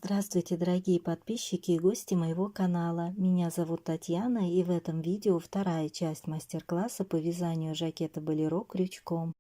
Здравствуйте, дорогие подписчики и гости моего канала. Меня зовут Татьяна, и в этом видео вторая часть мастер-класса по вязанию жакета болеро крючком.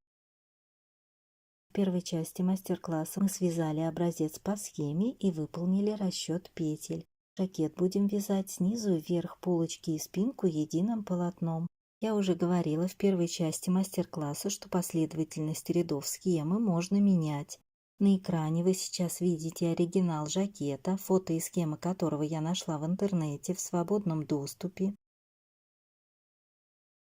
В первой части мастер-класса мы связали образец по схеме и выполнили расчет петель. Жакет будем вязать снизу вверх полочки и спинку единым полотном. Я уже говорила в первой части мастер-класса, что последовательность рядов схемы можно менять. На экране вы сейчас видите оригинал жакета, фото и схема которого я нашла в интернете в свободном доступе.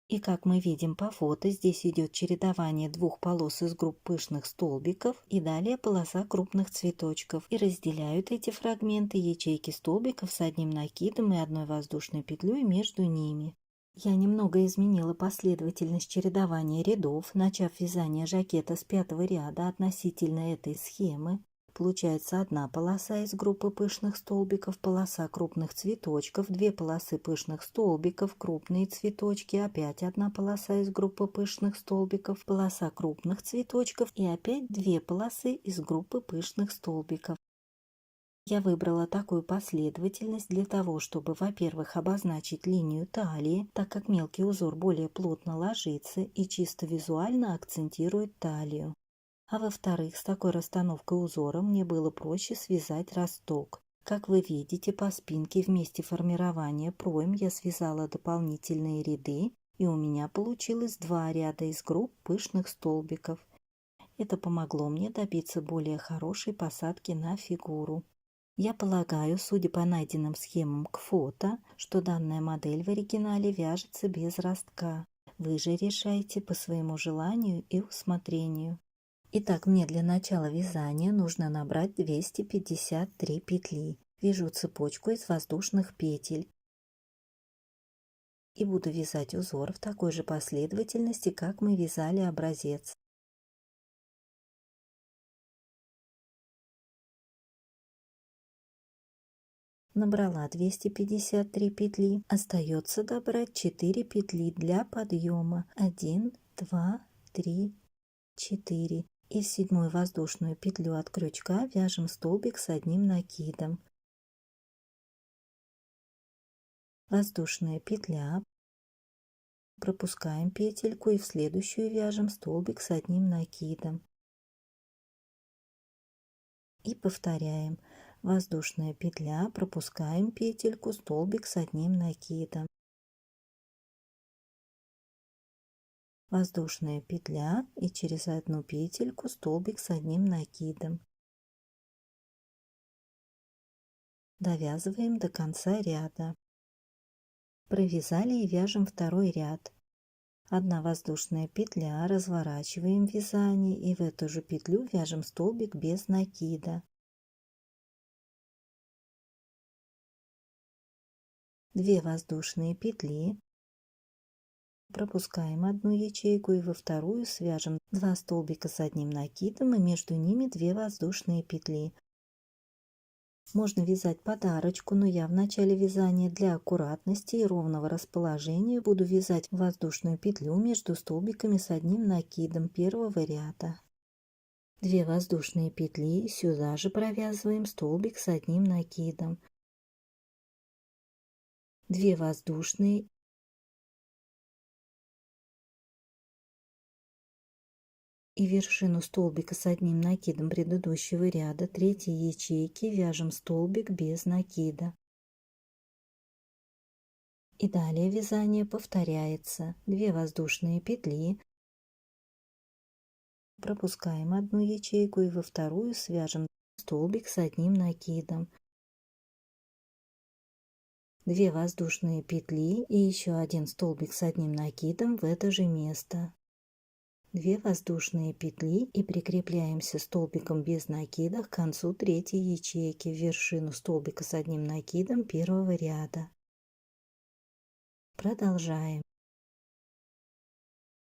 И как мы видим по фото, здесь идет чередование двух полос из групп пышных столбиков и далее полоса крупных цветочков. И разделяют эти фрагменты ячейки столбиков с одним накидом и одной воздушной петлей между ними. Я немного изменила последовательность чередования рядов, начав вязание жакета с 5-го ряда относительно этой схемы. Получается одна полоса из группы пышных столбиков, полоса крупных цветочков, две полосы пышных столбиков, крупные цветочки, опять одна полоса из группы пышных столбиков, полоса крупных цветочков и опять две полосы из группы пышных столбиков. Я выбрала такую последовательность для того, чтобы, во-первых, обозначить линию талии, так как мелкий узор более плотно ложится и чисто визуально акцентирует талию. А во-вторых, с такой расстановкой узора мне было проще связать росток. Как вы видите, по спинке в месте формирования пройм я связала дополнительные ряды, и у меня получилось два ряда из групп пышных столбиков. Это помогло мне добиться более хорошей посадки на фигуру. Я полагаю, судя по найденным схемам к фото, что данная модель в оригинале вяжется без ростка. Вы же решайте по своему желанию и усмотрению. Итак, мне для начала вязания нужно набрать 253 петли. Вяжу цепочку из воздушных петель. И буду вязать узор в такой же последовательности, как мы вязали образец. Набрала 253 петли. Остается добрать 4 петли для подъема. 1, 2, 3, 4. И в седьмую воздушную петлю от крючка вяжем столбик с одним накидом. Воздушная петля. Пропускаем петельку и в следующую вяжем столбик с одним накидом. И повторяем. Воздушная петля, пропускаем петельку, столбик с одним накидом. Воздушная петля и через одну петельку столбик с одним накидом. Довязываем до конца ряда. Провязали и вяжем второй ряд. Одна воздушная петля, разворачиваем вязание и в эту же петлю вяжем столбик без накида. 2 воздушные петли, пропускаем одну ячейку и во вторую свяжем 2 столбика с одним накидом и между ними 2 воздушные петли. Можно вязать подарочку, но я в начале вязания для аккуратности и ровного расположения буду вязать воздушную петлю между столбиками с одним накидом первого ряда. 2 воздушные петли, сюда же провязываем столбик с одним накидом. 2 воздушные и вершину столбика с одним накидом предыдущего ряда третьей ячейки вяжем столбик без накида. И далее вязание повторяется. 2 воздушные петли, пропускаем одну ячейку и во вторую свяжем столбик с одним накидом. 2 воздушные петли и еще один столбик с одним накидом в это же место. 2 воздушные петли и прикрепляемся столбиком без накида к концу третьей ячейки в вершину столбика с одним накидом первого ряда. Продолжаем.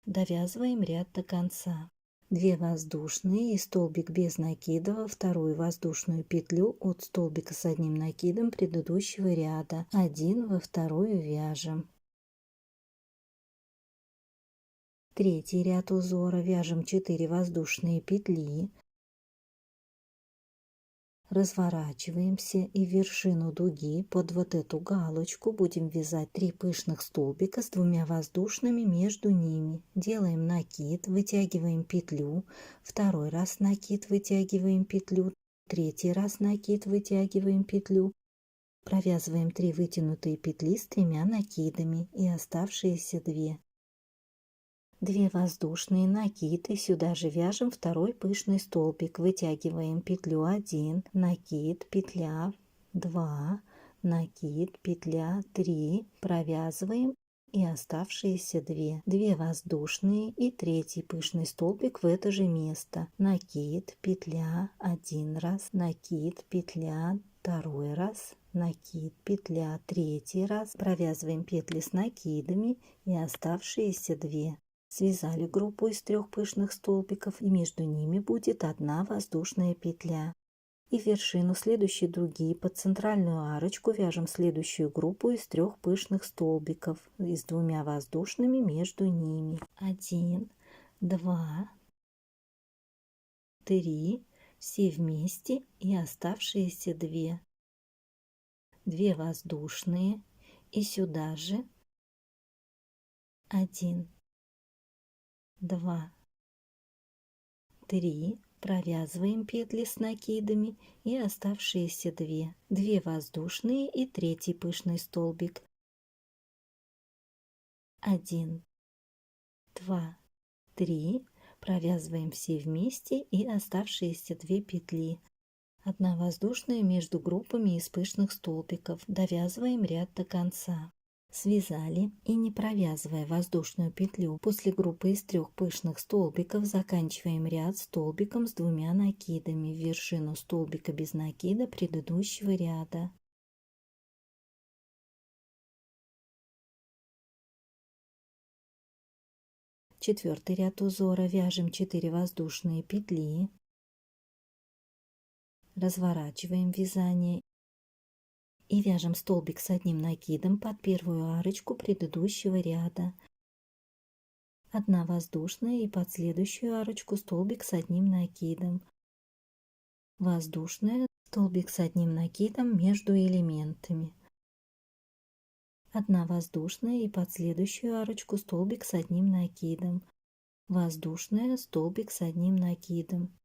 Довязываем ряд до конца. 2 воздушные и столбик без накида во вторую воздушную петлю от столбика с одним накидом предыдущего ряда. 1 во вторую вяжем. Третий ряд узора вяжем 4 воздушные петли, Разворачиваемся и в вершину дуги под вот эту галочку будем вязать 3 пышных столбика с 2 воздушными между ними. Делаем накид, вытягиваем петлю, второй раз накид, вытягиваем петлю, третий раз накид, вытягиваем петлю. Провязываем 3 вытянутые петли с 3 накидами и оставшиеся 2. 2 воздушные, накид, и сюда же вяжем второй пышный столбик. Вытягиваем петлю 1, накид, петля 2, накид, петля 3, провязываем и оставшиеся 2. 2 воздушные и третий пышный столбик в это же место. Накид, петля 1 раз, накид, петля второй раз, накид, петля третий раз, провязываем петли с накидами и оставшиеся 2. Связали группу из 3 пышных столбиков, и между ними будет 1 воздушная петля. И в вершину следующей дуги под центральную арочку вяжем следующую группу из 3 пышных столбиков и с 2 воздушными между ними. 1, 2, 3, все вместе и оставшиеся 2. 2 воздушные и сюда же 1, 2, 3, провязываем петли с накидами и оставшиеся 2. 2 воздушные и третий пышный столбик. 1, 2, 3, провязываем все вместе и оставшиеся 2 петли. 1 воздушная между группами из пышных столбиков. Довязываем ряд до конца. Связали и, не провязывая воздушную петлю, после группы из 3 пышных столбиков заканчиваем ряд столбиком с 2 накидами в вершину столбика без накида предыдущего ряда. Четвертый ряд узора вяжем 4 воздушные петли, разворачиваем вязание и вяжем столбик с 1 накидом под первую арочку предыдущего ряда. 1 воздушная и под следующую арочку столбик с 1 накидом. Воздушная, столбик с 1 накидом между элементами. 1 воздушная и под следующую арочку столбик с 1 накидом. Воздушная, столбик с 1 накидом.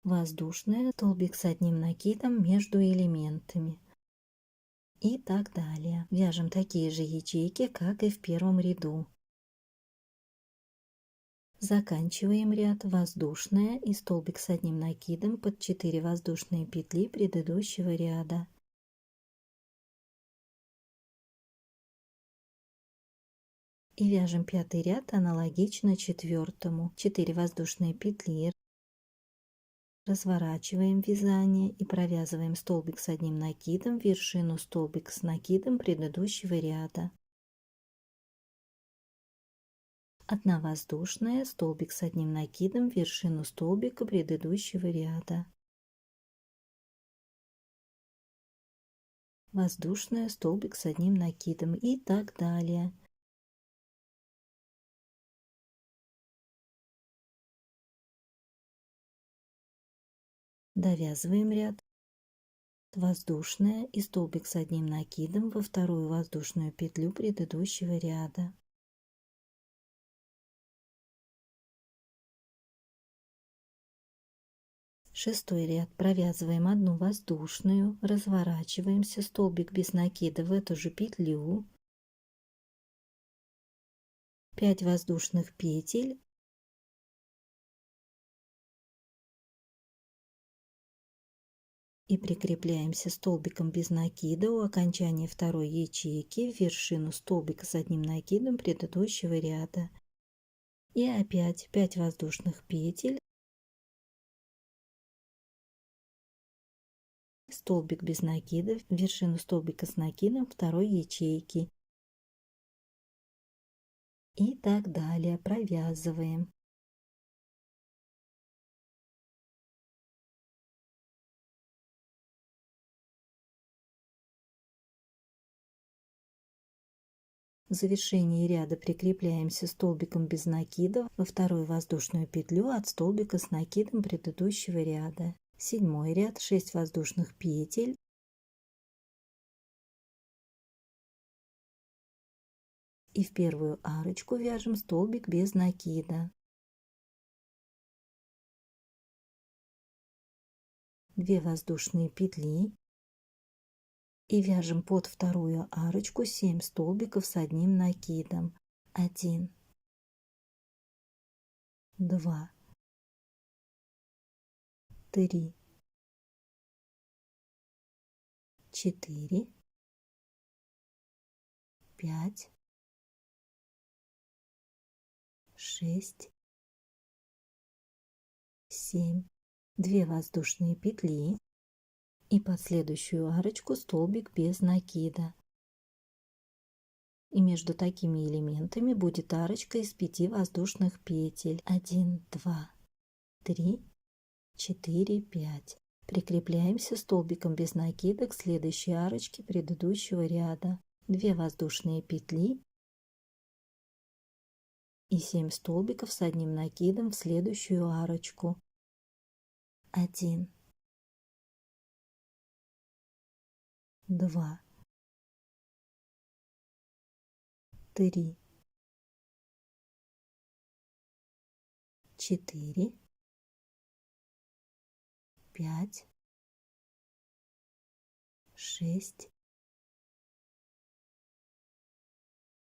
Воздушная, столбик с 1 накидом между элементами. И так далее. Вяжем такие же ячейки, как и в первом ряду. Заканчиваем ряд воздушная и столбик с 1 накидом под 4 воздушные петли предыдущего ряда. И вяжем 5-й ряд аналогично 4-му. 4 воздушные петли. Разворачиваем вязание и провязываем столбик с 1 накидом в вершину столбик с накидом предыдущего ряда. 1 воздушная, столбик с 1 накидом в вершину столбика предыдущего ряда. Воздушная, столбик с 1 накидом и так далее. Довязываем ряд. Воздушная и столбик с 1 накидом во вторую воздушную петлю предыдущего ряда. Шестой ряд. Провязываем 1 воздушную, разворачиваемся, столбик без накида в эту же петлю, 5 воздушных петель и прикрепляемся столбиком без накида у окончания второй ячейки в вершину столбика с 1 накидом предыдущего ряда. И опять 5 воздушных петель, столбик без накида в вершину столбика с накидом второй ячейки. И так далее. Провязываем. В завершении ряда прикрепляемся столбиком без накида во вторую воздушную петлю от столбика с накидом предыдущего ряда. 7 ряд, 6 воздушных петель. И в первую арочку вяжем столбик без накида. 2 воздушные петли. И вяжем под вторую арочку 7 столбиков с одним накидом. 1, 2, 3, 4, 5, 6, 7, 2 воздушные петли и под следующую арочку столбик без накида. И между такими элементами будет арочка из 5 воздушных петель. 1, 2, 3, 4, 5. Прикрепляемся столбиком без накида к следующей арочке предыдущего ряда. 2 воздушные петли и 7 столбиков с одним накидом в следующую арочку. 1, 2, 3, 4, 5, 6,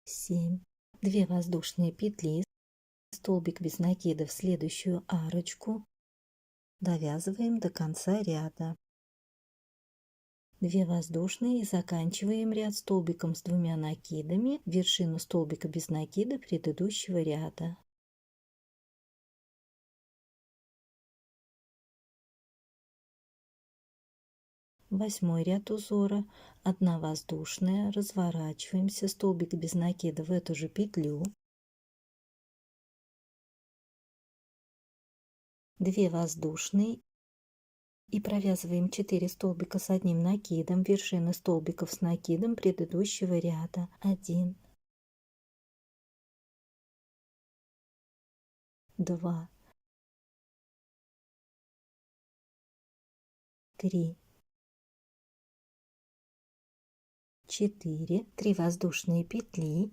7. 2 воздушные петли, столбик без накида в следующую арочку. Довязываем до конца ряда. 2 воздушные и заканчиваем ряд столбиком с 2 накидами в вершину столбика без накида предыдущего ряда. Восьмой ряд узора. 1 воздушная, разворачиваемся, столбик без накида в эту же петлю. 2 воздушные и провязываем 4 столбика с одним накидом, вершины столбиков с накидом предыдущего ряда. 1, 2, 3, 4, 3 воздушные петли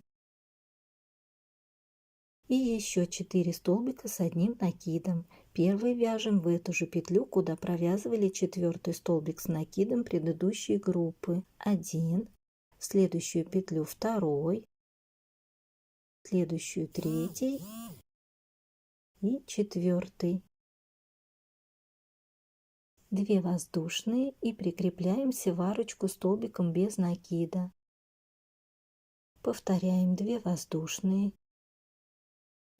и еще 4 столбика с одним накидом. Первый вяжем в эту же петлю, куда провязывали 4 столбик с накидом предыдущей группы. 1, в следующую петлю 2, следующую 3 и 4. 2 воздушные и прикрепляемся в арочку столбиком без накида. Повторяем 2 воздушные,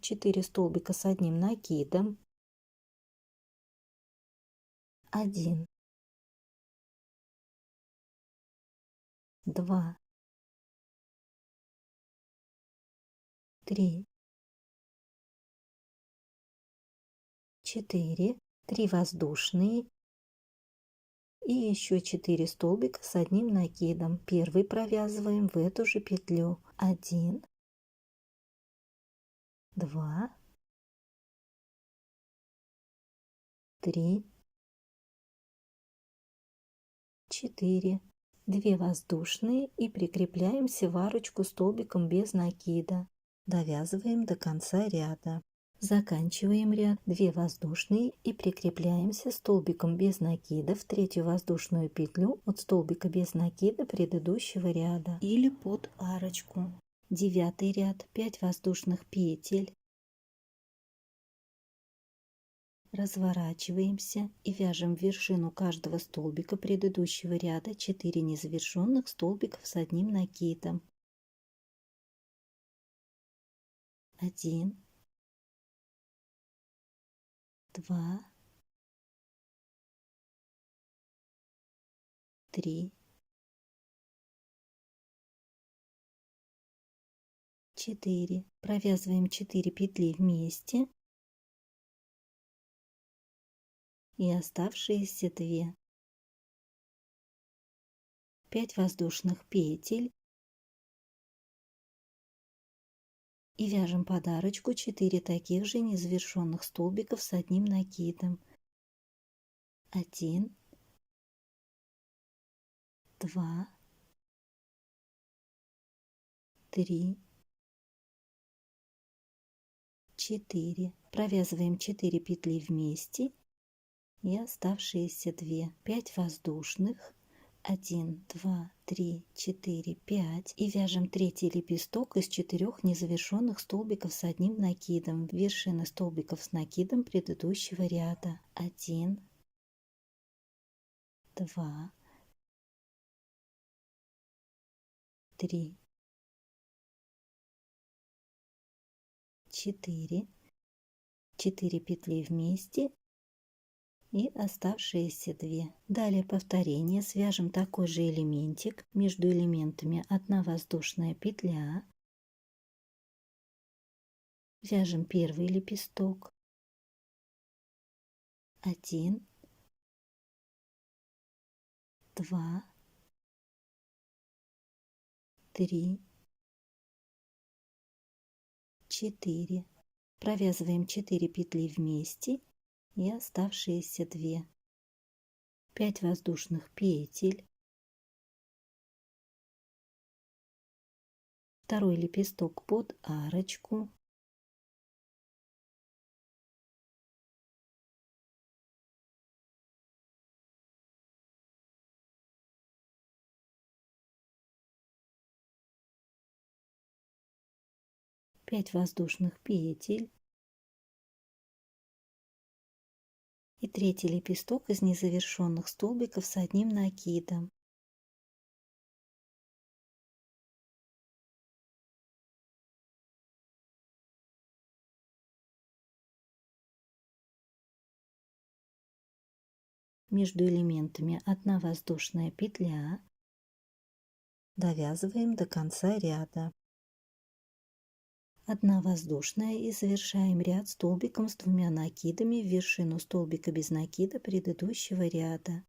4 столбика с одним накидом, 1, 2, 3, 4, 3 воздушные и еще 4 столбика с одним накидом. Первый провязываем в эту же петлю. 1, 2, 3, 4. 2 воздушные и прикрепляемся в арочку столбиком без накида. Довязываем до конца ряда. Заканчиваем ряд. 2 воздушные и прикрепляемся столбиком без накида в третью воздушную петлю от столбика без накида предыдущего ряда или под арочку. 9 ряд. 5 воздушных петель. Разворачиваемся и вяжем в вершину каждого столбика предыдущего ряда 4 незавершенных столбиков с одним накидом. 1, 2, 3, 4. Провязываем 4 петли вместе и оставшиеся 2. 5 воздушных петель и вяжем под арочку 4 таких же незавершенных столбиков с одним накидом. 1, 2, 3, 4. Провязываем 4 петли вместе и оставшиеся 2. 5 воздушных. 1, 2, 3, 4, 5. И вяжем третий лепесток из 4 незавершенных столбиков с одним накидом. Вершины столбиков с накидом предыдущего ряда. 1, 2, 3, 4. 4 петли вместе и оставшиеся 2. Далее повторение. Свяжем такой же элементик. Между элементами 1 воздушная петля. Вяжем первый лепесток. 1, 2, 3, 4. Провязываем 4 петли вместе и оставшиеся 2. 5 воздушных петель. Второй лепесток под арочку. Пять воздушных петель. И третий лепесток из незавершенных столбиков с одним накидом. Между элементами 1 воздушная петля. Довязываем до конца ряда. 1 воздушная и завершаем ряд столбиком с 2 накидами в вершину столбика без накида предыдущего ряда.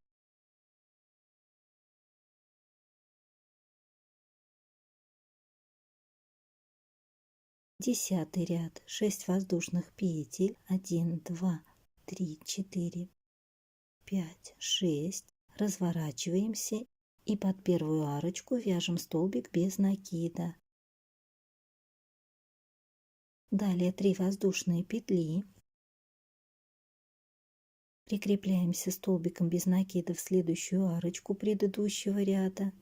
Десятый ряд. 6 воздушных петель. 1, 2, 3, 4, 5, 6. Разворачиваемся и под первую арочку вяжем столбик без накида. Далее 3 воздушные петли. Прикрепляемся столбиком без накида в следующую арочку предыдущего ряда.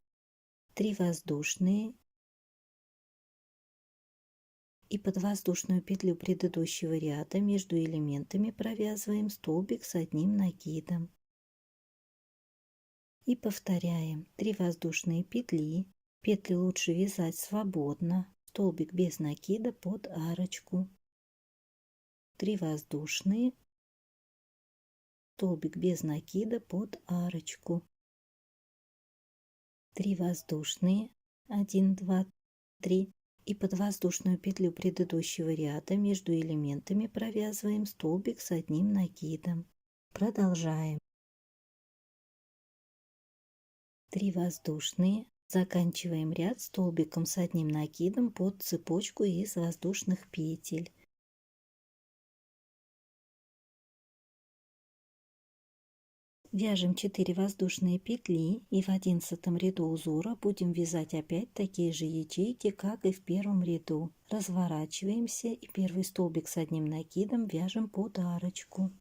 3 воздушные. И под воздушную петлю предыдущего ряда между элементами провязываем столбик с одним накидом. И повторяем. 3 воздушные петли. Петли лучше вязать свободно. Столбик без накида под арочку. 3 воздушные. Столбик без накида под арочку. 3 воздушные. 1, 2, 3. И под воздушную петлю предыдущего ряда между элементами провязываем столбик с одним накидом. Продолжаем. 3 воздушные. Заканчиваем ряд столбиком с одним накидом под цепочку из воздушных петель. Вяжем 4 воздушные петли и в 11 ряду узора будем вязать опять такие же ячейки, как и в первом ряду. Разворачиваемся и первый столбик с одним накидом вяжем под арочку.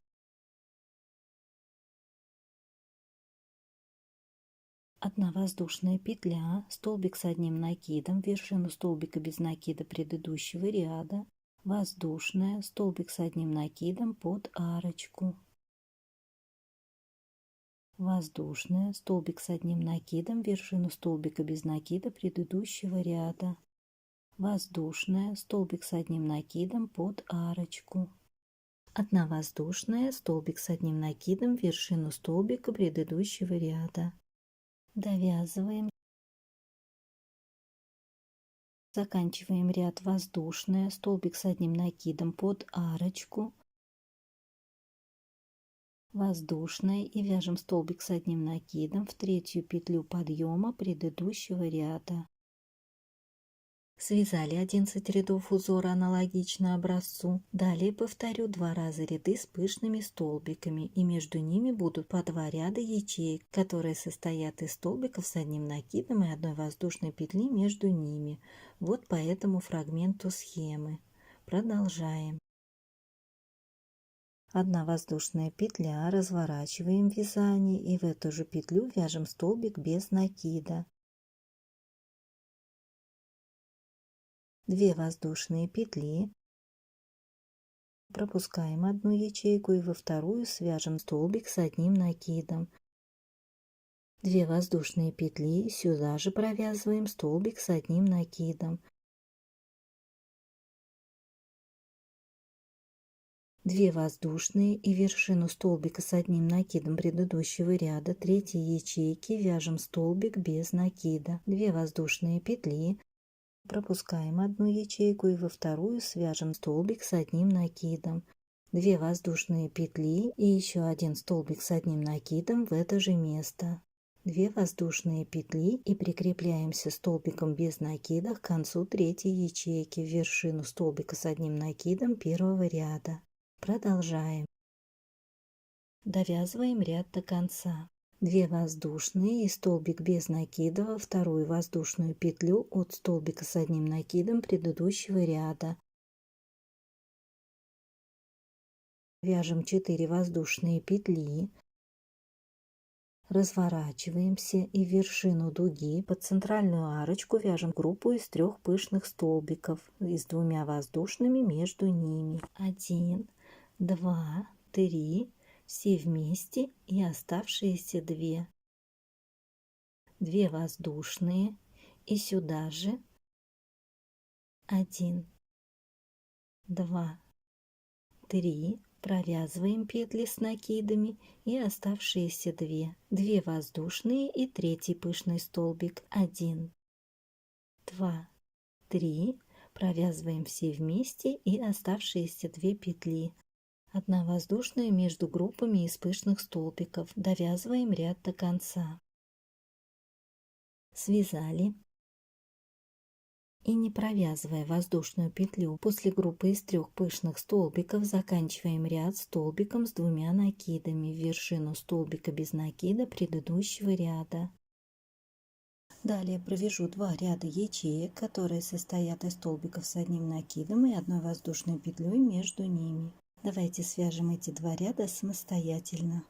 Одна воздушная петля, столбик с одним накидом, вершину столбика без накида предыдущего ряда, воздушная, столбик с одним накидом под арочку. Воздушная, столбик с одним накидом, вершину столбика без накида предыдущего ряда. Воздушная, столбик с одним накидом под арочку. Одна воздушная, столбик с одним накидом, вершину столбика предыдущего ряда. Довязываем. Заканчиваем ряд воздушная, столбик с одним накидом под арочку. Воздушная и вяжем столбик с одним накидом в третью петлю подъема предыдущего ряда. Связали 11 рядов узора аналогично образцу. Далее повторю 2 раза ряды с пышными столбиками, и между ними будут по 2 ряда ячеек, которые состоят из столбиков с одним накидом и одной воздушной петли между ними. Вот по этому фрагменту схемы. Продолжаем. 1 воздушная петля, разворачиваем вязание и в эту же петлю вяжем столбик без накида. 2 воздушные петли, пропускаем одну ячейку и во вторую свяжем столбик с одним накидом. 2 воздушные петли, сюда же провязываем столбик с одним накидом. 2 воздушные и вершину столбика с одним накидом предыдущего ряда 3 ячейки вяжем столбик без накида. 2 воздушные петли, пропускаем одну ячейку и во вторую свяжем столбик с одним накидом. 2 воздушные петли и еще один столбик с одним накидом в это же место. 2 воздушные петли и прикрепляемся столбиком без накида к концу 3 ячейки в вершину столбика с одним накидом первого ряда. Продолжаем. Довязываем ряд до конца. 2 воздушные и столбик без накида во вторую воздушную петлю от столбика с одним накидом предыдущего ряда. Вяжем 4 воздушные петли. Разворачиваемся и в вершину дуги под центральную арочку вяжем группу из 3 пышных столбиков и с 2 воздушными между ними. 1, 2, 3. Все вместе и оставшиеся 2. 2 воздушные и сюда же 1, 2, 3. Провязываем петли с накидами и оставшиеся 2. 2 воздушные и 3 пышный столбик. 1, 2, 3. Провязываем все вместе и оставшиеся 2 петли. 1 воздушная между группами из пышных столбиков. Довязываем ряд до конца. Связали. И не провязывая воздушную петлю, после группы из 3 пышных столбиков заканчиваем ряд столбиком с 2 накидами в вершину столбика без накида предыдущего ряда. Далее провяжу 2 ряда ячеек, которые состоят из столбиков с одним накидом и 1 воздушной петлей между ними. Давайте свяжем эти 2 ряда самостоятельно.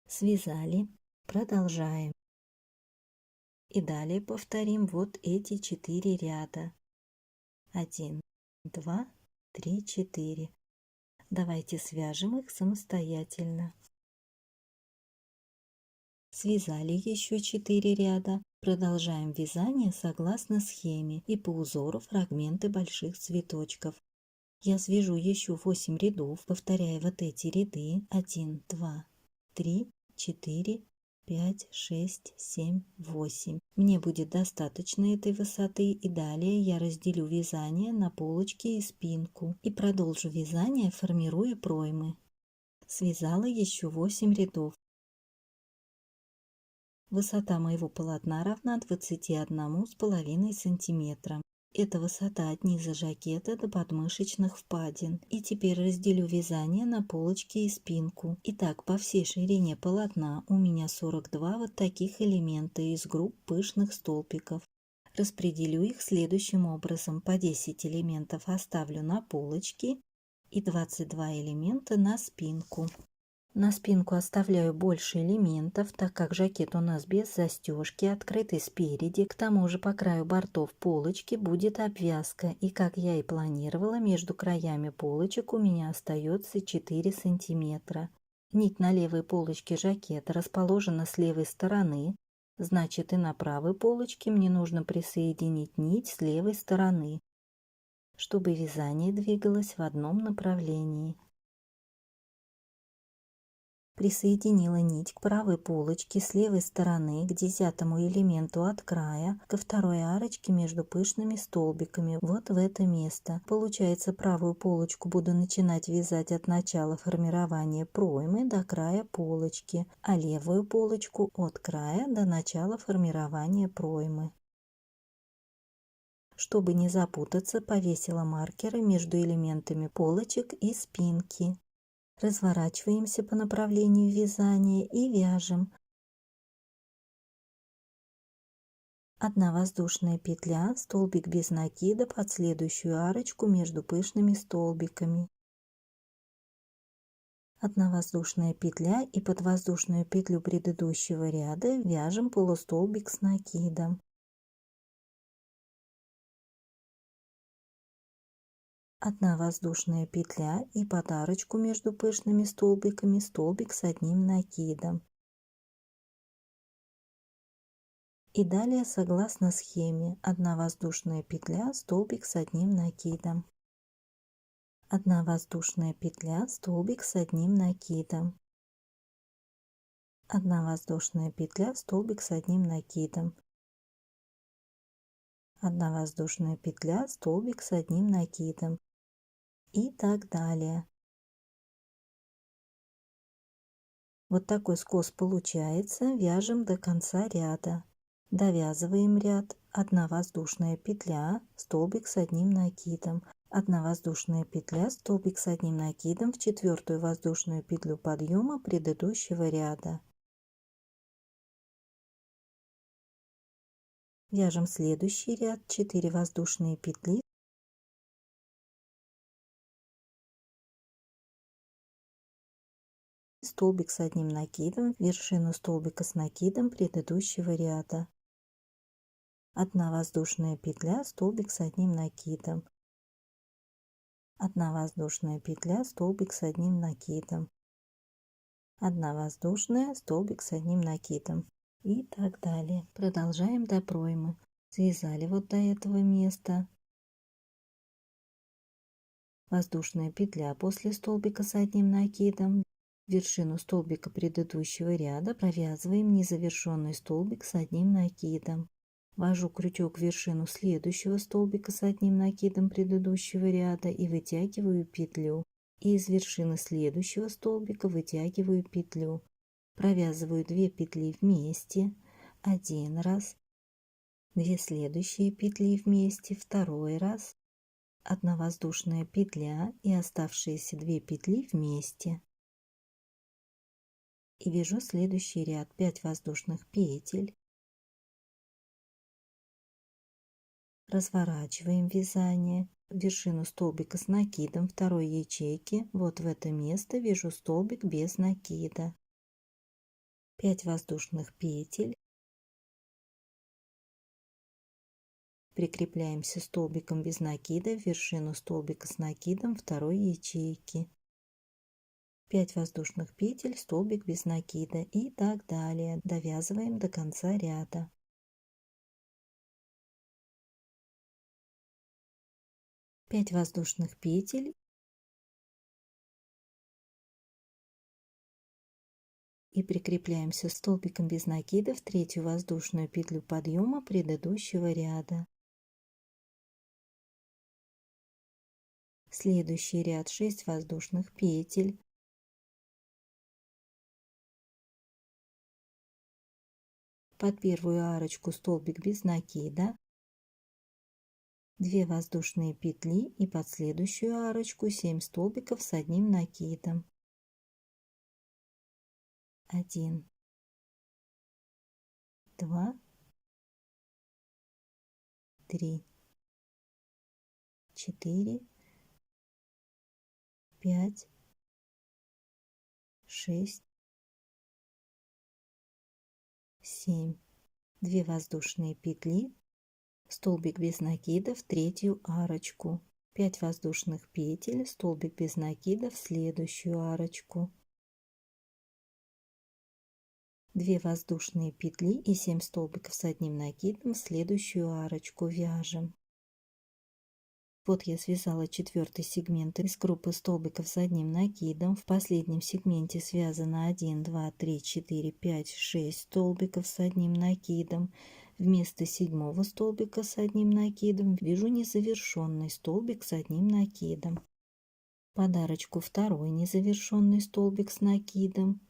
Связали. Продолжаем. И далее повторим вот эти 4 ряда. 1, 2, 3, 4. Давайте свяжем их самостоятельно. Связали еще 4 ряда. Продолжаем вязание согласно схеме и по узору фрагменты больших цветочков. Я свяжу еще 8 рядов, повторяя вот эти ряды. 1, 2, 3, 4, 5, 6, 7, 8. Мне будет достаточно этой высоты, и далее я разделю вязание на полочки и спинку и продолжу вязание, формируя проймы. Связала еще 8 рядов. Высота моего полотна равна 21,5 см. Это высота от низа жакета до подмышечных впадин. И теперь разделю вязание на полочки и спинку. Итак, по всей ширине полотна у меня 42 вот таких элемента из групп пышных столбиков. Распределю их следующим образом. По 10 элементов оставлю на полочки и 22 элемента на спинку. На спинку оставляю больше элементов, так как жакет у нас без застежки, открытый спереди. К тому же по краю бортов полочки будет обвязка. И как я и планировала, между краями полочек у меня остается 4 сантиметра. Нить на левой полочке жакета расположена с левой стороны. Значит, и на правой полочке мне нужно присоединить нить с левой стороны, чтобы вязание двигалось в одном направлении. Присоединила нить к правой полочке с левой стороны к 10-му элементу от края, ко второй арочке между пышными столбиками, вот в это место. Получается, правую полочку буду начинать вязать от начала формирования проймы до края полочки, а левую полочку от края до начала формирования проймы. Чтобы не запутаться, повесила маркеры между элементами полочек и спинки. Разворачиваемся по направлению вязания и вяжем. 1 воздушная петля, столбик без накида под следующую арочку между пышными столбиками. 1 воздушная петля и под воздушную петлю предыдущего ряда вяжем полустолбик с накидом. 1 воздушная петля и под арочку между пышными столбиками столбик с одним накидом. И далее согласно схеме 1 воздушная петля, столбик с одним накидом. 1 воздушная петля, столбик с одним накидом. 1 воздушная петля, столбик с одним накидом. 1 воздушная петля, столбик с одним накидом. И так далее. Вот такой скос получается. Вяжем до конца ряда. Довязываем ряд. 1 воздушная петля, столбик с одним накидом. 1 воздушная петля, столбик с одним накидом в 4-ю воздушную петлю подъема предыдущего ряда. Вяжем следующий ряд. 4 воздушные петли. Столбик с одним накидом в вершину столбика с накидом предыдущего ряда. 1 воздушная петля, столбик с одним накидом. 1 воздушная петля, столбик с одним накидом. 1 воздушная, столбик с одним накидом. И так далее. Продолжаем до проймы. Связали вот до этого места. Воздушная петля после столбика с одним накидом. Вершину столбика предыдущего ряда провязываем незавершенный столбик с одним накидом. Ввожу крючок в вершину следующего столбика с одним накидом предыдущего ряда и вытягиваю петлю. И из вершины следующего столбика вытягиваю петлю. Провязываю 2 петли вместе, 1 раз, 2 следующие петли вместе, 2 раз, 1 воздушная петля и оставшиеся 2 петли вместе. И вяжу следующий ряд. 5 воздушных петель. Разворачиваем вязание. Вершину столбика с накидом 2-й ячейки. Вот в это место вяжу столбик без накида. 5 воздушных петель. Прикрепляемся столбиком без накида в вершину столбика с накидом 2-й ячейки. 5 воздушных петель, столбик без накида и так далее. Довязываем до конца ряда. Пять воздушных петель и прикрепляемся столбиком без накида в 3-ю воздушную петлю подъема предыдущего ряда. Следующий ряд 6 воздушных петель. Под первую арочку столбик без накида, 2 воздушные петли и под следующую арочку 7 столбиков с одним накидом. 1, 2, 3, 4, 5, 6, 7. 2 воздушные петли, столбик без накида в 3-ю арочку, 5 воздушных петель, столбик без накида в следующую арочку, 2 воздушные петли и 7 столбиков с одним накидом в следующую арочку вяжем. Вот я связала 4-й сегмент из группы столбиков с одним накидом. В последнем сегменте связано 1, 2, 3, 4, 5, 6 столбиков с одним накидом. Вместо 7-го столбика с одним накидом вяжу незавершенный столбик с одним накидом. Под арочку 2-й незавершенный столбик с накидом.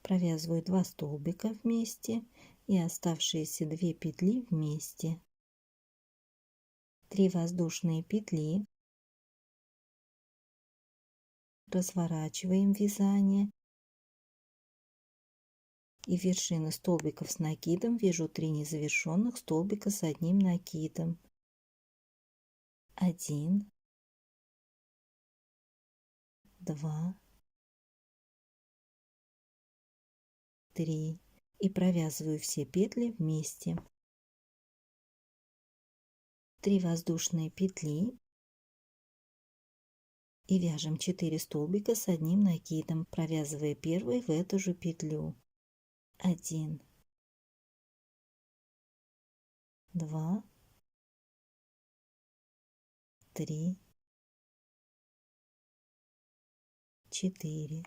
Провязываю 2 столбика вместе и оставшиеся 2 петли вместе. 3 воздушные петли. Разворачиваем вязание. И в вершины столбиков с накидом вяжу 3 незавершенных столбика с одним накидом. 1, 2, 3 и провязываю все петли вместе. 3 воздушные петли и вяжем 4 столбика с одним накидом, провязывая первый в эту же петлю. 1, 2, 3, 4.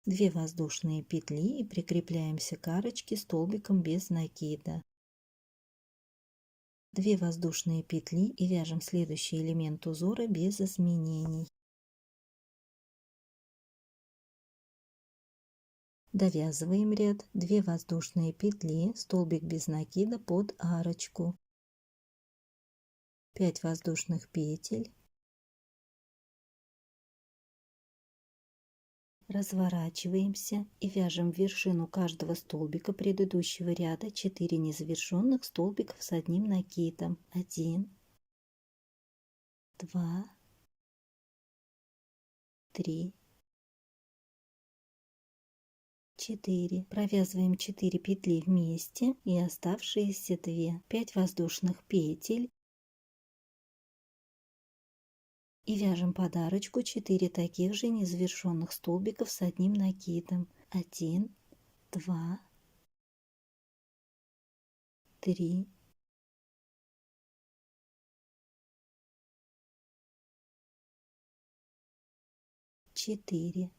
2 воздушные петли и прикрепляемся к арочке столбиком без накида. 2 воздушные петли и вяжем следующий элемент узора без изменений. Довязываем ряд, 2 воздушные петли, столбик без накида под арочку, 5 воздушных петель, разворачиваемся и вяжем в вершину каждого столбика предыдущего ряда 4 незавершенных столбиков с одним накидом. 1, 2, 3, 4. Провязываем 4 петли вместе и оставшиеся 2. 5 воздушных петель. И вяжем под арочку 4 таких же незавершенных столбиков с одним накидом. 1, 2, 3, 4.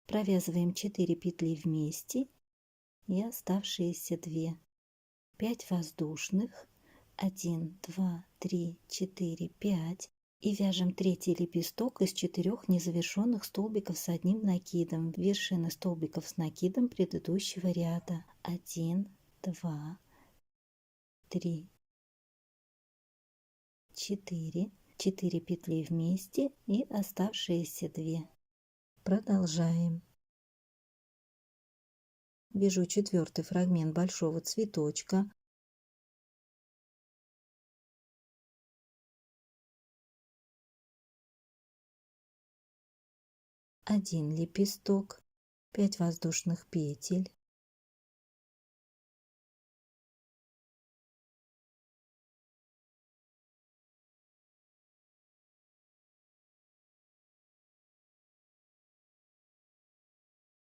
Провязываем 4 петли вместе и оставшиеся 2. 5 воздушных. 1, 2, 3, 4, 5. И вяжем третий лепесток из 4 незавершенных столбиков с одним накидом в вершины столбиков с накидом предыдущего ряда. 1, 2, 3, 4. 4 петли вместе и оставшиеся 2. Продолжаем. Вяжу 4-й фрагмент большого цветочка. Один лепесток, 5 воздушных петель,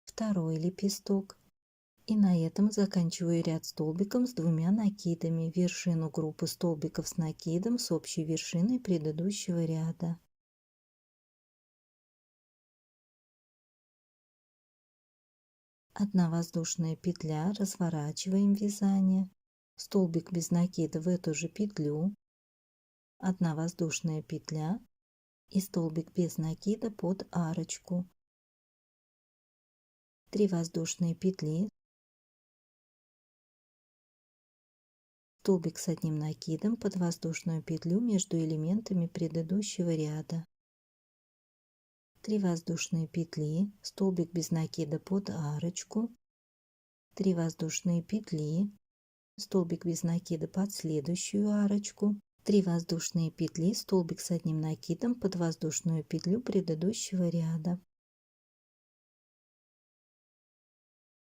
второй лепесток. И на этом заканчиваю ряд столбиком с 2 накидами, вершину группы столбиков с накидом с общей вершиной предыдущего ряда. Одна воздушная петля, разворачиваем вязание, столбик без накида в эту же петлю, 1 воздушная петля и столбик без накида под арочку, 3 воздушные петли, столбик с одним накидом под воздушную петлю между элементами предыдущего ряда, 3 воздушные петли, столбик без накида под арочку, 3 воздушные петли, столбик без накида под следующую арочку, 3 воздушные петли, столбик с одним накидом под воздушную петлю предыдущего ряда.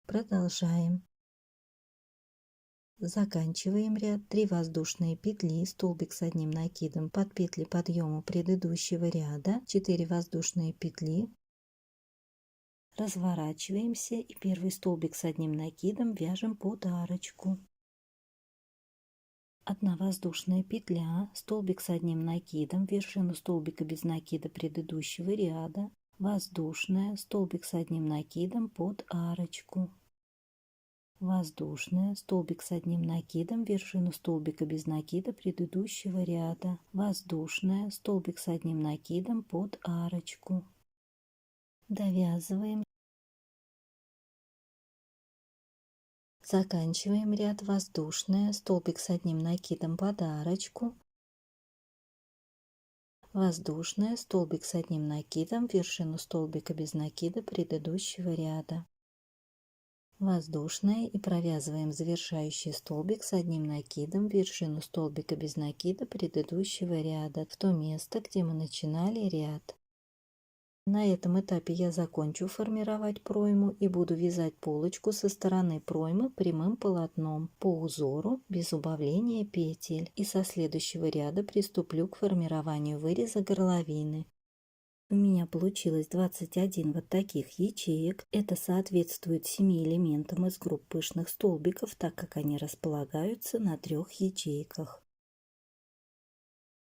Продолжаем. Заканчиваем ряд, 3 воздушные петли, столбик с одним накидом под петли подъема предыдущего ряда, 4 воздушные петли, разворачиваемся и первый столбик с одним накидом вяжем под арочку. 1 воздушная петля, столбик с одним накидом, вершину столбика без накида предыдущего ряда, воздушная, столбик с одним накидом под арочку. Воздушная, столбик с одним накидом, вершину столбика без накида предыдущего ряда, воздушная, столбик с одним накидом под арочку. Довязываем. Заканчиваем ряд воздушная, столбик с одним накидом под арочку, воздушная, столбик с одним накидом, вершину столбика без накида предыдущего ряда, воздушная и провязываем завершающий столбик с одним накидом, вершину столбика без накида предыдущего ряда в то место, где мы начинали ряд. На этом этапе я закончу формировать пройму и буду вязать полочку со стороны проймы прямым полотном по узору без убавления петель, и со следующего ряда приступлю к формированию выреза горловины. У меня получилось 21 вот таких ячеек. Это соответствует 7 элементам из групп пышных столбиков, так как они располагаются на 3 ячейках.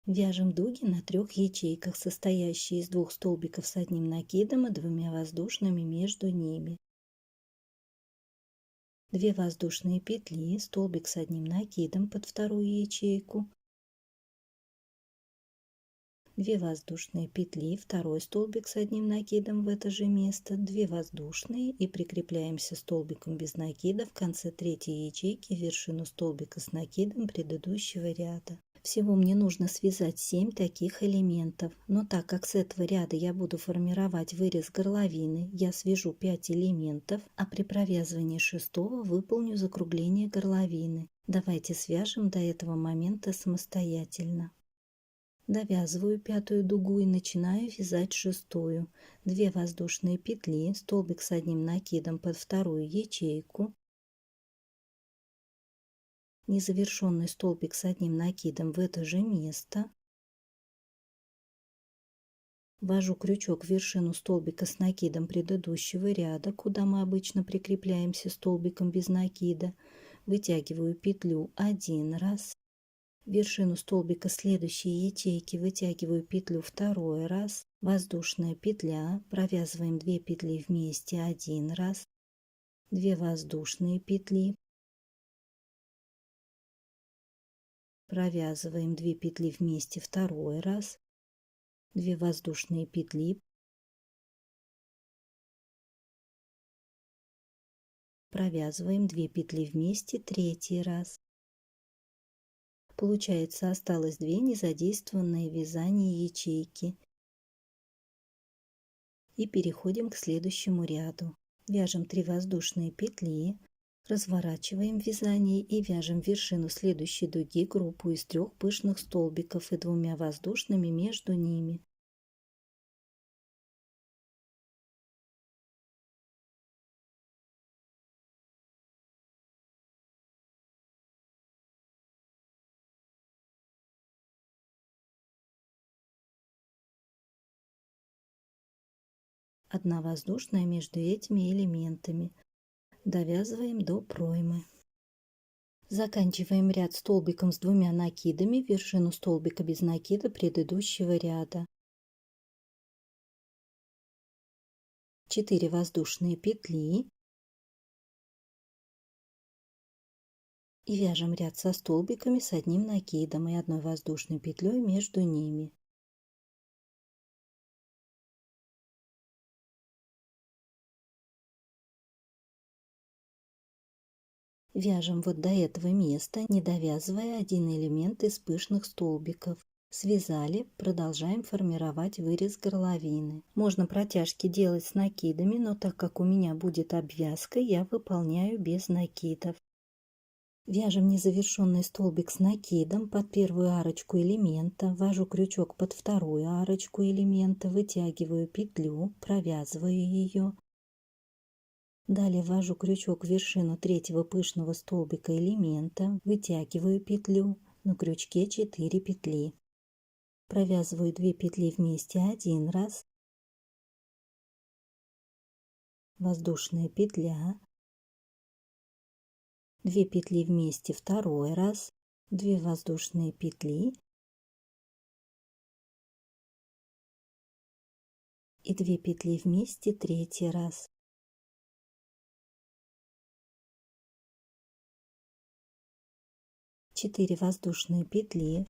Вяжем дуги на 3 ячейках, состоящие из 2 столбиков с одним накидом и 2 воздушными между ними. 2 воздушные петли, столбик с одним накидом под вторую ячейку, 2 воздушные петли, второй столбик с одним накидом в это же место, 2 воздушные и прикрепляемся столбиком без накида в конце третьей ячейки в вершину столбика с накидом предыдущего ряда. Всего мне нужно связать 7 таких элементов, но так как с этого ряда я буду формировать вырез горловины, я свяжу 5 элементов, а при провязывании 6-го выполню закругление горловины. Давайте свяжем до этого момента самостоятельно. Довязываю 5-ю дугу и начинаю вязать 6-ю. 2 воздушные петли, столбик с одним накидом под вторую ячейку, незавершенный столбик с одним накидом в это же место, ввожу крючок в вершину столбика с накидом предыдущего ряда, куда мы обычно прикрепляемся столбиком без накида, вытягиваю петлю 1 раз, в вершину столбика следующей ячейки вытягиваю петлю 2 раз, воздушная петля, провязываем 2 петли вместе 1 раз, 2 воздушные петли, провязываем 2 петли вместе 2 раз, 2 воздушные петли, провязываем 2 петли вместе 3 раз. Получается, осталось 2 незадействованные вязания ячейки. И переходим к следующему ряду. Вяжем 3 воздушные петли, разворачиваем вязание и вяжем вершину следующей дуги группу из 3 пышных столбиков и 2 воздушными между ними. Одна воздушная между этими элементами. Довязываем до проймы. Заканчиваем ряд столбиком с 2 накидами, вершину столбика без накида предыдущего ряда. 4 воздушные петли и вяжем ряд со столбиками с одним накидом и 1 воздушной петлей между ними. Вяжем вот до этого места, не довязывая один элемент из пышных столбиков. Связали, продолжаем формировать вырез горловины. Можно протяжки делать с накидами, но так как у меня будет обвязка, я выполняю без накидов. Вяжем незавершенный столбик с накидом под первую арочку элемента, ввожу крючок под вторую арочку элемента, вытягиваю петлю, провязываю ее. Далее ввожу крючок в вершину третьего пышного столбика элемента, вытягиваю петлю, на крючке 4 петли. Провязываю 2 петли вместе 1 раз, воздушная петля, 2 петли вместе 2 раз, 2 воздушные петли и 2 петли вместе 3 раз. 4 воздушные петли,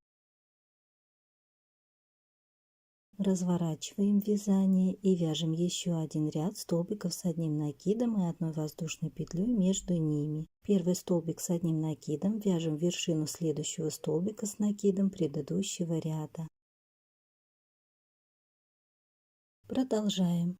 Разворачиваем вязание и вяжем еще один ряд столбиков с одним накидом и одной воздушной петлей между ними. Первый столбик с одним накидом вяжем в вершину следующего столбика с накидом предыдущего ряда. Продолжаем.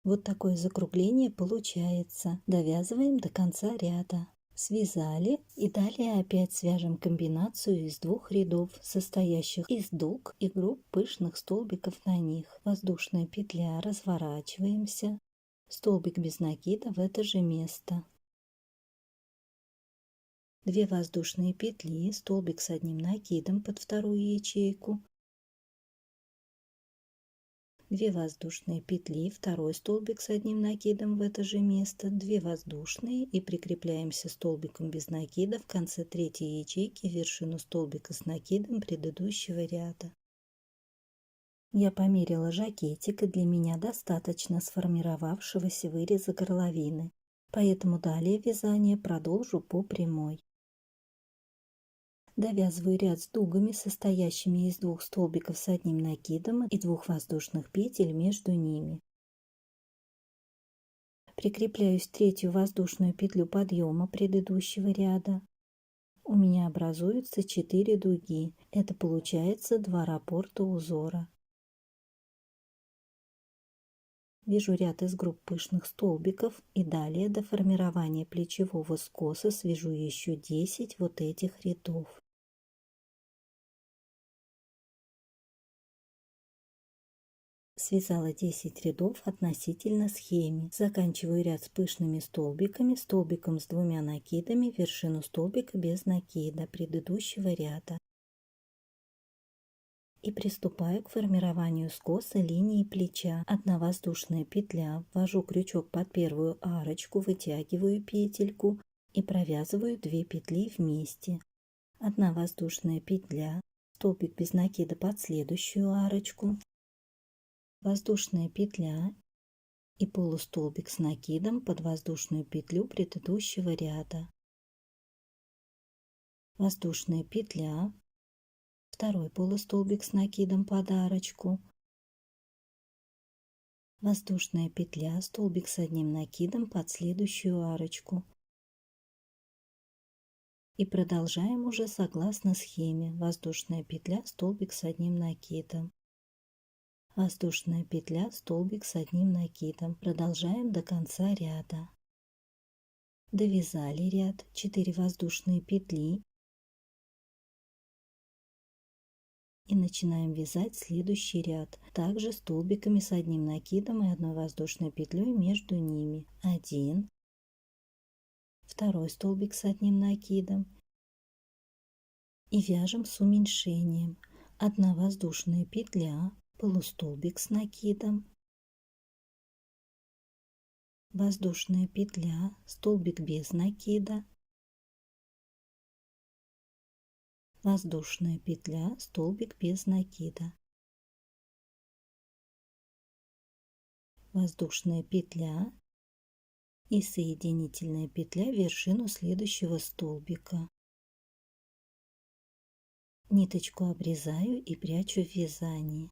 Вот такое закругление получается. Довязываем до конца ряда. Связали и далее опять свяжем комбинацию из двух рядов, состоящих из дуг и групп пышных столбиков на них. Воздушная петля, разворачиваемся, столбик без накида в это же место. 2 воздушные петли, столбик с одним накидом под вторую ячейку, 2 воздушные петли, второй столбик с одним накидом в это же место, 2 воздушные и прикрепляемся столбиком без накида в конце третьей ячейки в вершину столбика с накидом предыдущего ряда. Я померила жакетик, и для меня достаточно сформировавшегося выреза горловины, поэтому далее вязание продолжу по прямой. Довязываю ряд с дугами, состоящими из 2 столбиков с одним накидом и 2 воздушных петель между ними. Прикрепляюсь в третью воздушную петлю подъема предыдущего ряда. У меня образуются 4 дуги. Это получается 2 раппорта узора. Вяжу ряд из групп пышных столбиков и далее до формирования плечевого скоса свяжу еще 10 вот этих рядов. Связала 10 рядов относительно схеме. Заканчиваю ряд с пышными столбиками, столбиком с 2 накидами, вершину столбика без накида предыдущего ряда. И приступаю к формированию скоса линии плеча. 1 воздушная петля, ввожу крючок под первую арочку, вытягиваю петельку и провязываю 2 петли вместе. 1 воздушная петля, столбик без накида под следующую арочку, воздушная петля и полустолбик с накидом под воздушную петлю предыдущего ряда. Воздушная петля, второй полустолбик с накидом под арочку, воздушная петля, столбик с одним накидом под следующую арочку. И продолжаем уже согласно схеме. Воздушная петля, столбик с одним накидом. Воздушная петля, столбик с одним накидом. Продолжаем до конца ряда. Довязали ряд, 4 воздушные петли. И начинаем вязать следующий ряд. Также столбиками с одним накидом и 1 воздушной петлей между ними. 1, второй столбик с одним накидом. И вяжем с уменьшением. 1 воздушная петля, полустолбик с накидом, воздушная петля, столбик без накида, воздушная петля, столбик без накида, воздушная петля и соединительная петля в вершину следующего столбика. Ниточку обрезаю и прячу в вязании.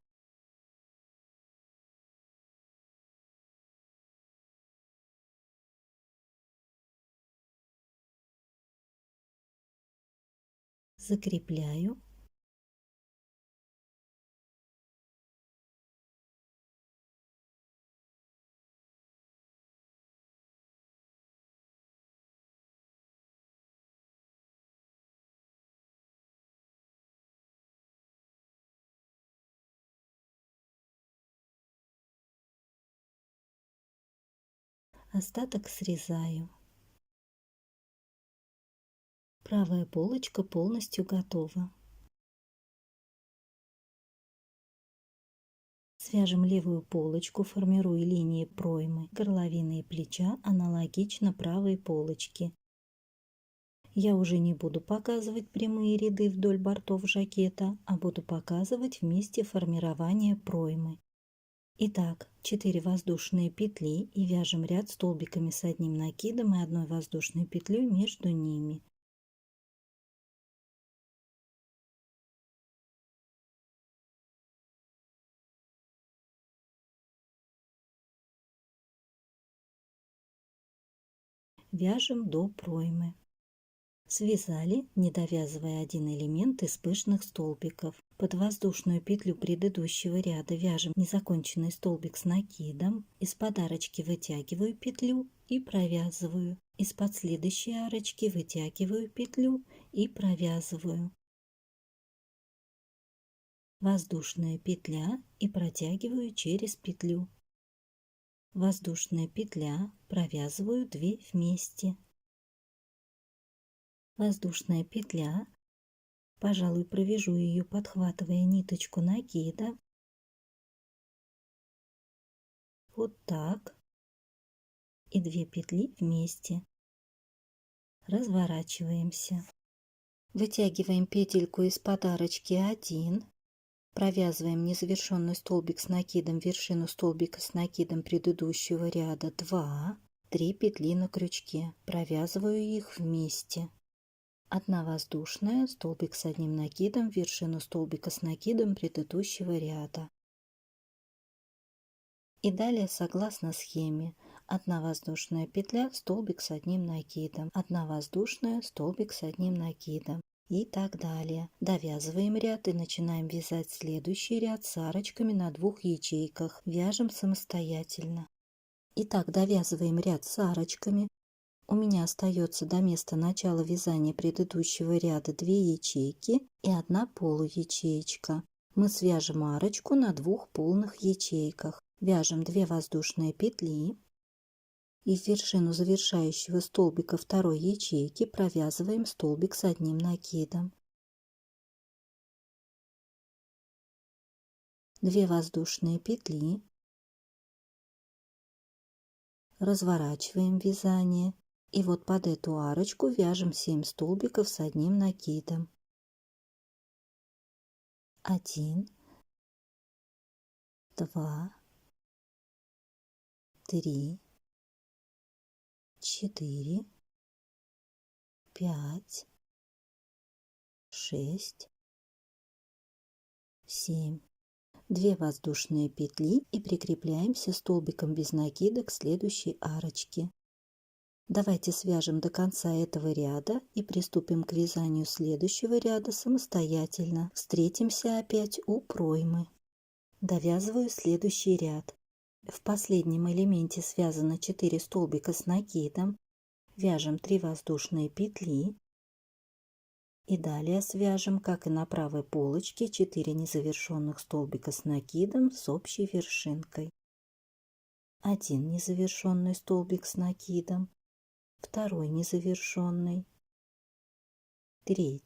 Закрепляю. Остаток срезаю. Правая полочка полностью готова. Свяжем левую полочку, формируя линии проймы, горловины и плеча аналогично правой полочке. Я уже не буду показывать прямые ряды вдоль бортов жакета, а буду показывать вместе формирование проймы. Итак, 4 воздушные петли и вяжем ряд столбиками с одним накидом и одной воздушной петлей между ними. Вяжем до проймы. Связали, не довязывая один элемент из пышных столбиков. Под воздушную петлю предыдущего ряда вяжем незаконченный столбик с накидом. Из-под арочки вытягиваю петлю и провязываю. Из-под следующей арочки вытягиваю петлю и провязываю. Воздушная петля и протягиваю через петлю. Воздушная петля, провязываю 2 вместе. Воздушная петля, пожалуй, провяжу ее, подхватывая ниточку накида. Вот так. И 2 петли вместе. Разворачиваемся. Вытягиваем петельку из-под арочки 1. Провязываем незавершенный столбик с накидом, вершину столбика с накидом предыдущего ряда 2. 3 петли на крючке. Провязываю их вместе. 1 воздушная, столбик с одним накидом, вершину столбика с накидом предыдущего ряда. И далее согласно схеме: 1 воздушная петля, столбик с одним накидом, 1 воздушная, столбик с одним накидом и так далее. Довязываем ряд и начинаем вязать следующий ряд с арочками на 2 ячейках. Вяжем самостоятельно. Итак, довязываем ряд с арочками. У меня остается до места начала вязания предыдущего ряда 2 ячейки и 1 полуячеечка. Мы свяжем арочку на 2 полных ячейках. Вяжем 2 воздушные петли и в вершину завершающего столбика второй ячейки провязываем столбик с одним накидом. 2 воздушные петли. Разворачиваем вязание. И вот под эту арочку вяжем 7 столбиков с одним накидом. 1, 2, 3, 4, 5, 6, 7. 2 воздушные петли и прикрепляемся столбиком без накида к следующей арочке. Давайте свяжем до конца этого ряда и приступим к вязанию следующего ряда самостоятельно. Встретимся опять у проймы. Довязываю следующий ряд. В последнем элементе связано 4 столбика с накидом. Вяжем 3 воздушные петли. И далее свяжем, как и на правой полочке, 4 незавершенных столбика с накидом с общей вершинкой. 1 незавершенный столбик с накидом. 2 незавершенный, 3,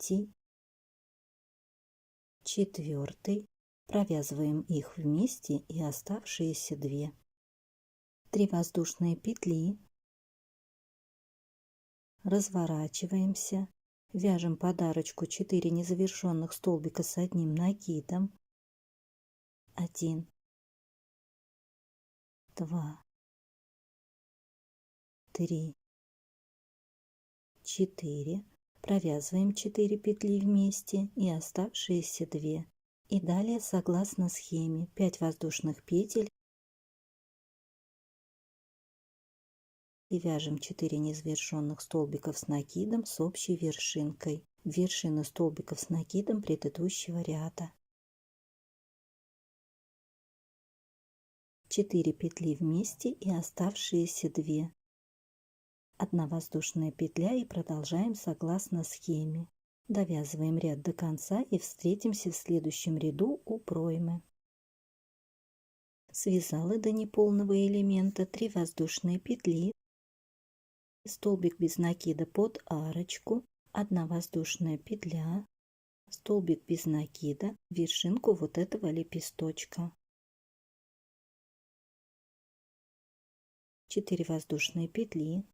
4, провязываем их вместе и оставшиеся 2. 3 воздушные петли, разворачиваемся, вяжем под арочку 4 незавершенных столбика с одним накидом, 1, 2, 3, 4, провязываем 4 петли вместе и оставшиеся 2. И далее согласно схеме: 5 воздушных петель и вяжем 4 незавершенных столбиков с накидом с общей вершинкой, вершины столбиков с накидом предыдущего ряда. 4 петли вместе и оставшиеся 2. 1 воздушная петля и продолжаем согласно схеме. Довязываем ряд до конца и встретимся в следующем ряду у проймы. Связала до неполного элемента 3 воздушные петли, столбик без накида под арочку, 1 воздушная петля, столбик без накида, вершинку вот этого лепесточка. 4 воздушные петли,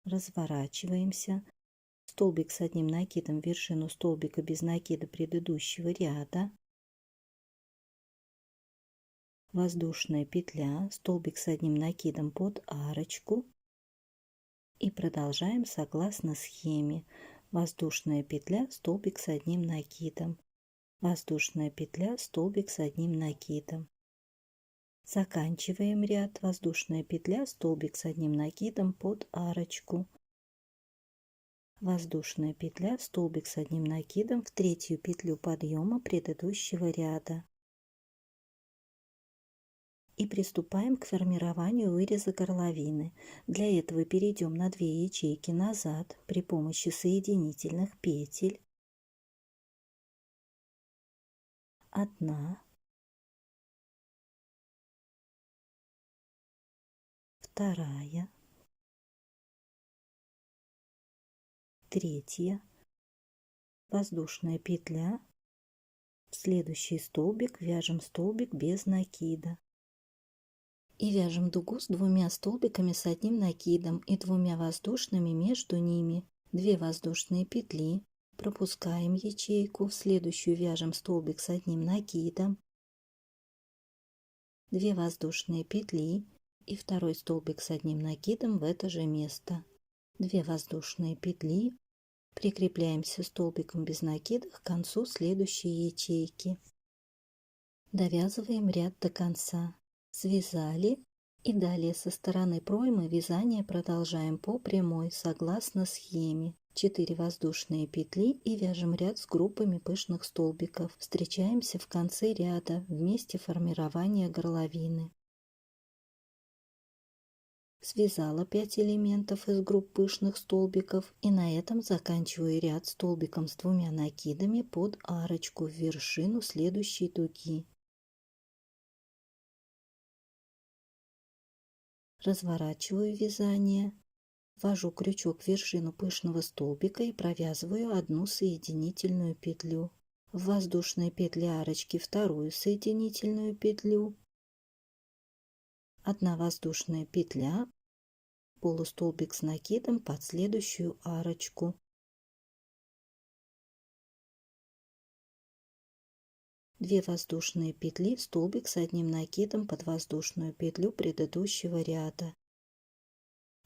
разворачиваемся, столбик с одним накидом, вершину столбика без накида предыдущего ряда, воздушная петля, столбик с одним накидом под арочку и продолжаем согласно схеме. Воздушная петля, столбик с одним накидом, воздушная петля, столбик с одним накидом. Заканчиваем ряд, воздушная петля, столбик с одним накидом под арочку, воздушная петля, столбик с одним накидом в третью петлю подъема предыдущего ряда. И приступаем к формированию выреза горловины. Для этого перейдем на 2 ячейки назад при помощи соединительных петель. 1, 2, 3, воздушная петля, в следующий столбик вяжем столбик без накида. И вяжем дугу с 2 столбиками с одним накидом и 2 воздушными между ними. 2 воздушные петли, пропускаем ячейку, в следующую вяжем столбик с одним накидом, 2 воздушные петли и второй столбик с одним накидом в это же место. 2 воздушные петли, прикрепляемся столбиком без накида к концу следующей ячейки. Довязываем ряд до конца. Связали и далее со стороны проймы вязание продолжаем по прямой согласно схеме. 4 воздушные петли и вяжем ряд с группами пышных столбиков. Встречаемся в конце ряда в месте формирования горловины. Связала 5 элементов из групп пышных столбиков и на этом заканчиваю ряд столбиком с 2 накидами под арочку в вершину следующей дуги. Разворачиваю вязание, ввожу крючок в вершину пышного столбика и провязываю одну соединительную петлю. В воздушной петле арочки вторую соединительную петлю, 1 воздушная петля, полустолбик с накидом под следующую арочку. 2 воздушные петли, столбик с одним накидом под воздушную петлю предыдущего ряда.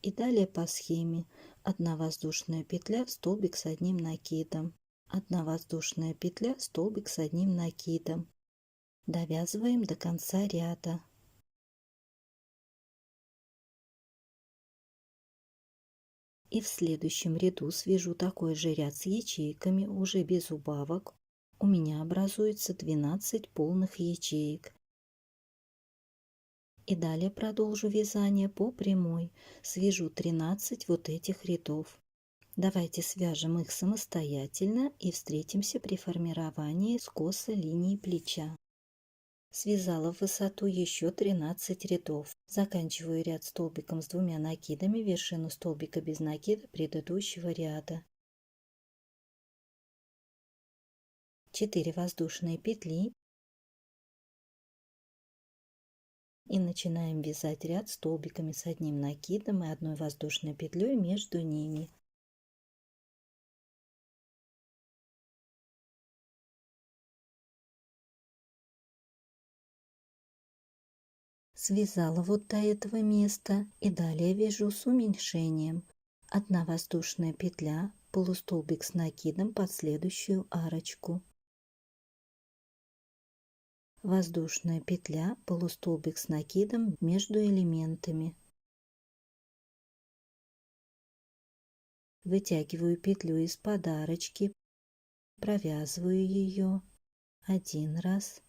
И далее по схеме 1 воздушная петля, столбик с одним накидом, 1 воздушная петля, столбик с одним накидом. Довязываем до конца ряда. И в следующем ряду свяжу такой же ряд с ячейками, уже без убавок. У меня образуется 12 полных ячеек. И далее продолжу вязание по прямой. Свяжу 13 вот этих рядов. Давайте свяжем их самостоятельно и встретимся при формировании скоса линии плеча. Связала в высоту еще 13 рядов. Заканчиваю ряд столбиком с 2 накидами, вершину столбика без накида предыдущего ряда. 4 воздушные петли и начинаем вязать ряд столбиками с одним накидом и 1 воздушной петлей между ними. Связала вот до этого места и далее вяжу с уменьшением. 1 воздушная петля, полустолбик с накидом под следующую арочку. Воздушная петля, полустолбик с накидом между элементами. Вытягиваю петлю из-под арочки, провязываю ее 1 раз.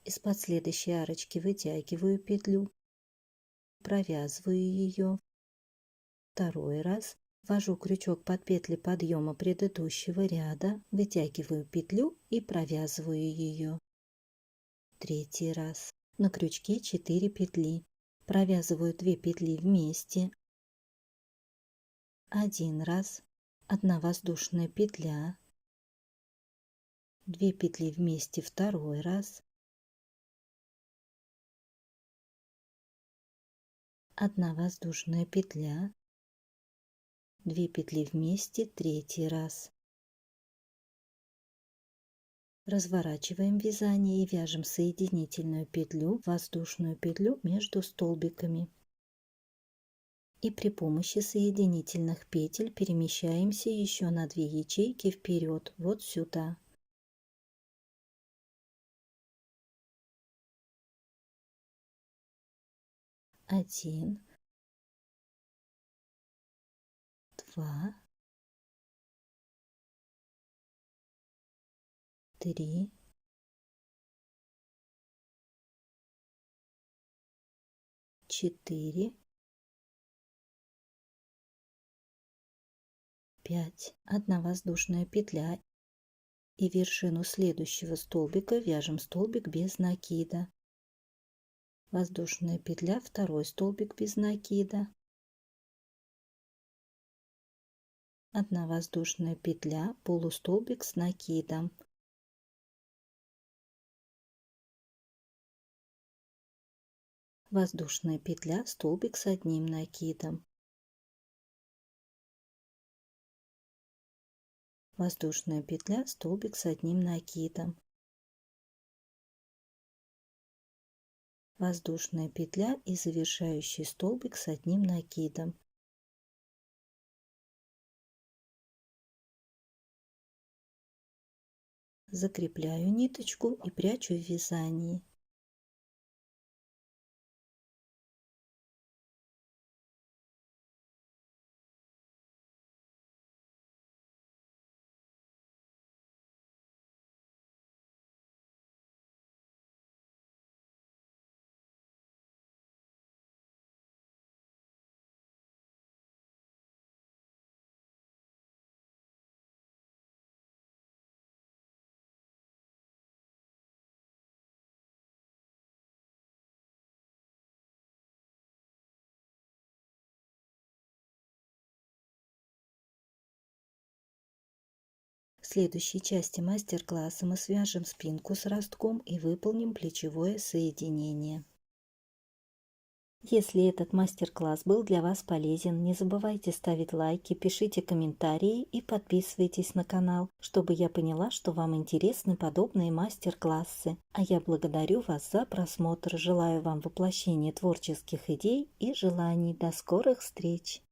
Из-под следующей арочки вытягиваю петлю, провязываю ее 2 раз. Ввожу крючок под петли подъема предыдущего ряда, вытягиваю петлю и провязываю ее 3 раз. На крючке 4 петли. Провязываю 2 петли вместе 1 раз, 1 воздушная петля, 2 петли вместе 2 раз, 1 воздушная петля, 2 петли вместе 3 раз. Разворачиваем вязание и вяжем соединительную петлю, воздушную петлю между столбиками. И при помощи соединительных петель перемещаемся еще на 2 ячейки вперед, вот сюда. Один, два, три, 4, 5. Одна воздушная петля и вершину следующего столбика вяжем столбик без накида. Воздушная петля, второй столбик без накида. Одна воздушная петля, полустолбик с накидом. Воздушная петля, столбик с одним накидом. Воздушная петля, столбик с одним накидом. Воздушная петля и завершающий столбик с одним накидом. Закрепляю ниточку и прячу в вязании. В следующей части мастер-класса мы свяжем спинку с ростком и выполним плечевое соединение. Если этот мастер-класс был для вас полезен, не забывайте ставить лайки, пишите комментарии и подписывайтесь на канал, чтобы я поняла, что вам интересны подобные мастер-классы. А я благодарю вас за просмотр, желаю вам воплощения творческих идей и желаний. До скорых встреч!